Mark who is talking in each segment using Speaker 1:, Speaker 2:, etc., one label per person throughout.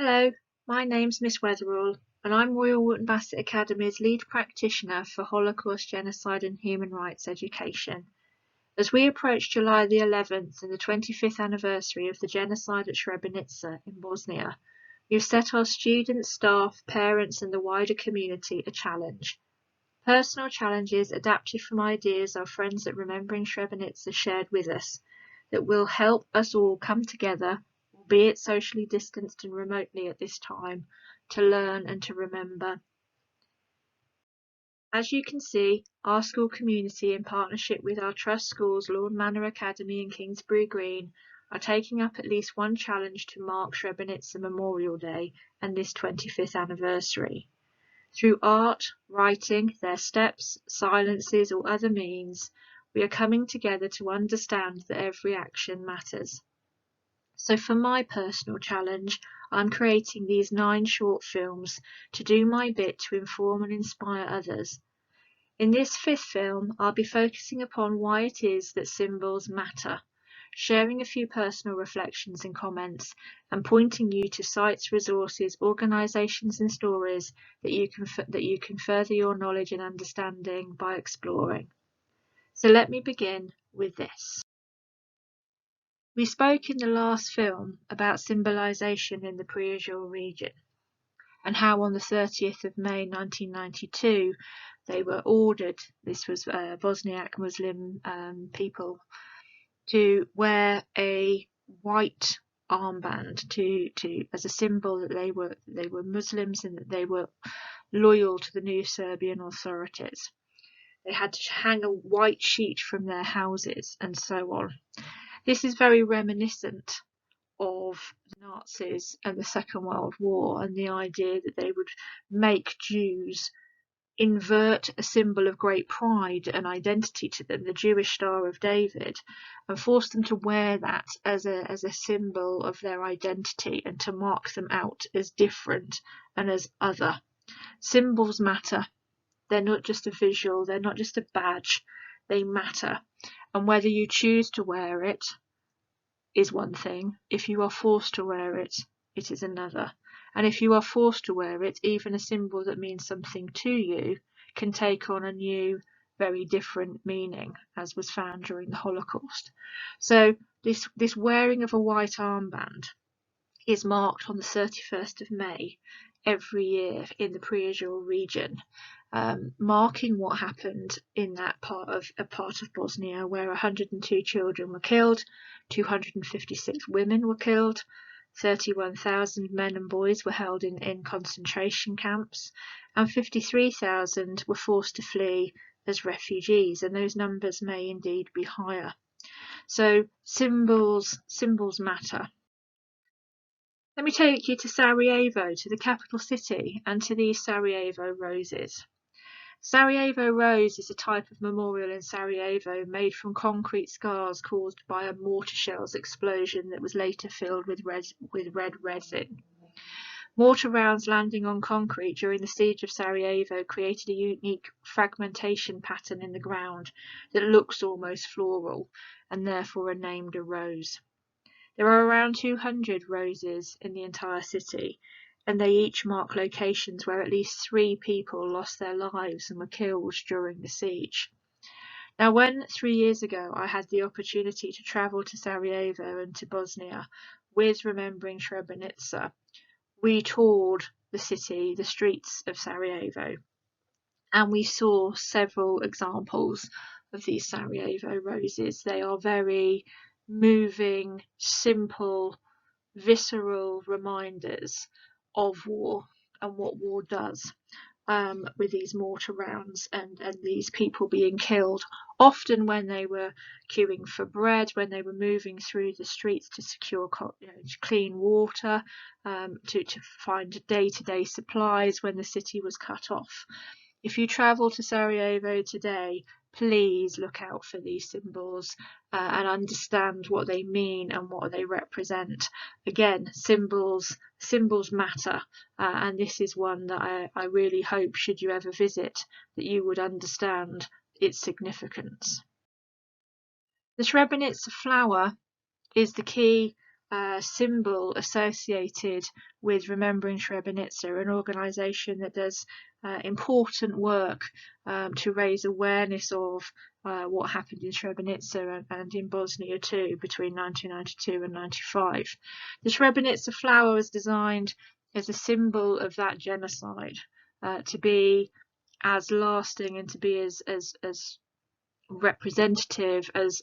Speaker 1: Hello, my name's Miss Wetherall, and I'm Royal Wootton Bassett Academy's lead practitioner for Holocaust, Genocide and Human Rights Education. As we approach July the 11th and the 25th anniversary of the genocide at Srebrenica in Bosnia, we've set our students, staff, parents and the wider community a challenge. Personal challenges adapted from ideas our friends at Remembering Srebrenica shared with us that will help us all come together, albeit socially distanced and remotely at this time, to learn and to remember. As you can see, our school community, in partnership with our trust schools, Manor Academy and Kingsbury Green, are taking up at least one challenge to mark Srebrenica Memorial Day and this 25th anniversary. Through art, writing, their steps, silences or other means, we are coming together to understand that every action matters. So for my personal challenge, I'm creating these 9 short films to do my bit to inform and inspire others. In this 5th film, I'll be focusing upon why it is that symbols matter, sharing a few personal reflections and comments, and pointing you to sites, resources, organisations and stories that you can further your knowledge and understanding by exploring. So let me begin with this. We spoke in the last film about symbolisation in the Pre-Azure region and how on the 30th of May 1992 they were ordered, this was Bosniak Muslim people, to wear a white armband to as a symbol that they were Muslims and that they were loyal to the new Serbian authorities. They had to hang a white sheet from their houses and so on. This is very reminiscent of the Nazis and the Second World War and the idea that they would make Jews invert a symbol of great pride and identity to them, the Jewish Star of David, and force them to wear that as a symbol of their identity and to mark them out as different and as other. Symbols matter. They're not just a visual, they're not just a badge, they matter. And whether you choose to wear it is one thing. If you are forced to wear it, it is another. And if you are forced to wear it, even a symbol that means something to you can take on a new, very different meaning, as was found during the Holocaust. So this wearing of a white armband is marked on the 31st of May every year in the Pre-Azure region, marking what happened in that part of Bosnia where 102 children were killed, 256 women were killed, 31,000 men and boys were held in concentration camps, and 53,000 were forced to flee as refugees, and those numbers may indeed be higher. So symbols matter. Let me take you to Sarajevo, to the capital city, and to these Sarajevo roses. Sarajevo rose is a type of memorial in Sarajevo made from concrete scars caused by a mortar shell's explosion that was later filled with red resin. Mortar rounds landing on concrete during the siege of Sarajevo created a unique fragmentation pattern in the ground that looks almost floral and therefore are named a rose. There are around 200 roses in the entire city, and they each mark locations where at least 3 people lost their lives and were killed during the siege. Now, when 3 years ago I had the opportunity to travel to Sarajevo and to Bosnia with Remembering Srebrenica, we toured the city, the streets of Sarajevo, and we saw several examples of these Sarajevo roses. They are very moving, simple, visceral reminders of war and what war does, with these mortar rounds and these people being killed, often when they were queuing for bread, when they were moving through the streets to secure clean water, to find day-to-day supplies when the city was cut off. If you travel to Sarajevo today, please look out for these symbols and understand what they mean and what they represent. Again, symbols matter, and this is one that I really hope, should you ever visit, that you would understand its significance. The Srebrenica flower is the key symbol associated with Remembering Srebrenica, an organisation that does important work to raise awareness of what happened in Srebrenica and in Bosnia too between 1992 and 95. The Srebrenica flower was designed as a symbol of that genocide, to be as lasting and to be as representative as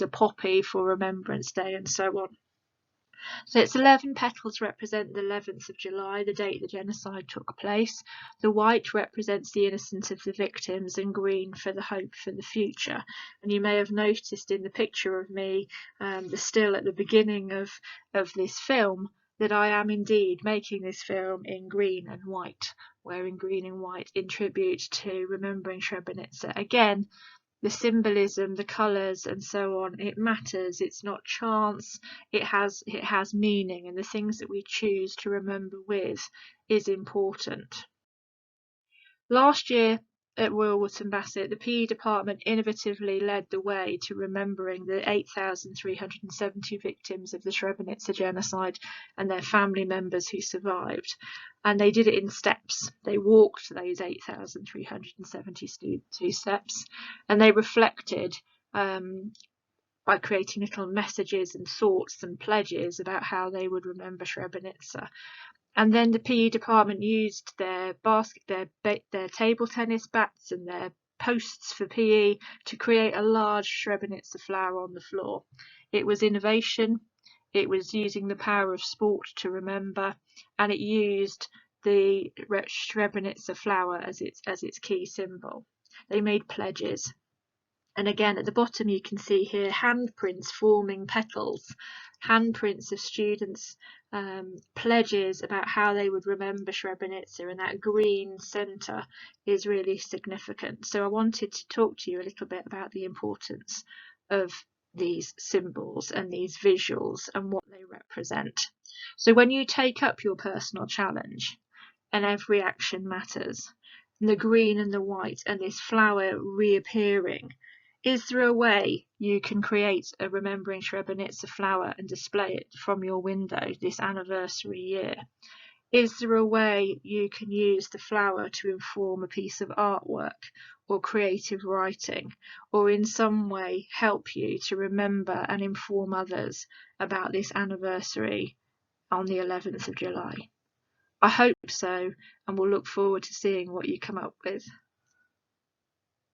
Speaker 1: a poppy for Remembrance Day and so on. So its 11 petals represent the 11th of July, the date the genocide took place. The white represents the innocence of the victims, and green for the hope for the future. And you may have noticed in the picture of me, the still at the beginning of this film, that I am indeed making this film in green and white, wearing green and white in tribute to Remembering Srebrenica. Again, the symbolism, the colours and so on, it matters. It's not chance, it has meaning, and the things that we choose to remember with is important. Last year at Royal Wootton Bassett, the PE department innovatively led the way to remembering the 8,370 victims of the Srebrenica genocide and their family members who survived. And they did it in steps. They walked those 8,372 steps, and they reflected by creating little messages and thoughts and pledges about how they would remember Srebrenica. And then the PE department used their table tennis bats and their posts for PE to create a large Srebrenica flower on the floor. It was innovation, it was using the power of sport to remember, and it used the Srebrenica flower as its key symbol. They made pledges. And again, at the bottom you can see here handprints forming petals, handprints of students' pledges about how they would remember Srebrenica, and that green centre is really significant. So I wanted to talk to you a little bit about the importance of these symbols and these visuals and what they represent. So when you take up your personal challenge, and every action matters, and the green and the white and this flower reappearing, is there a way you can create a Remembering Srebrenica flower and display it from your window this anniversary year? Is there a way you can use the flower to inform a piece of artwork or creative writing, or in some way help you to remember and inform others about this anniversary on the 11th of July? I hope so, and we'll look forward to seeing what you come up with.